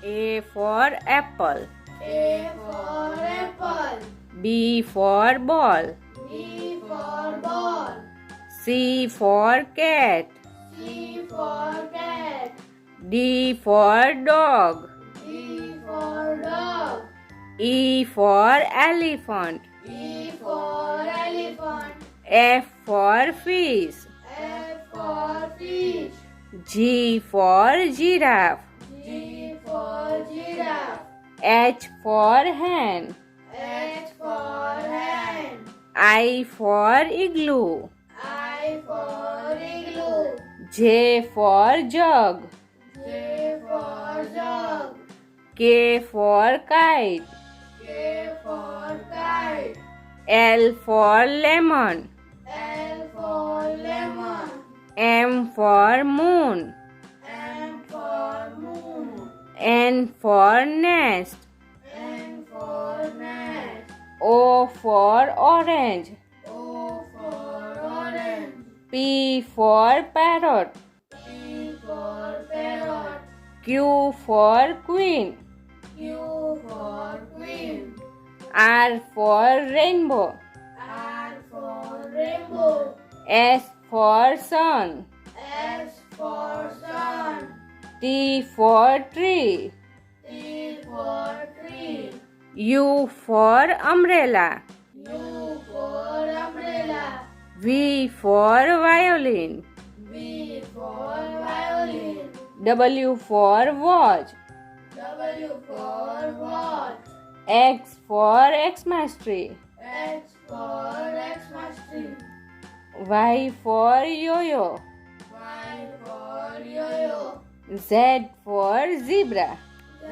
A for apple. A for apple. B for ball. B for ball. C for cat. C for cat. D for dog. D for dog. E for elephant. E for elephant. F for fish. F for fish. G for giraffe. G for giraffe. H for hen. H for hen. I for igloo. I for igloo. J for jug. J for jug. K for kite. K for kite. L for lemon. L for lemon. M for moon. M for moon. N for nest. N for nest. O for orange. O for orange. P for parrot. P for parrot. Q for queen. Q for queen. R for rainbow. R for rainbow. S for sun. S for sun. T for tree. T for tree. U for umbrella. U for umbrella. V for violin. V for violin. W for watch. W for watch. X for Xmas tree. X for Xmas tree. Y for yo-yo. Y for yo-yo. Z for zebra. Z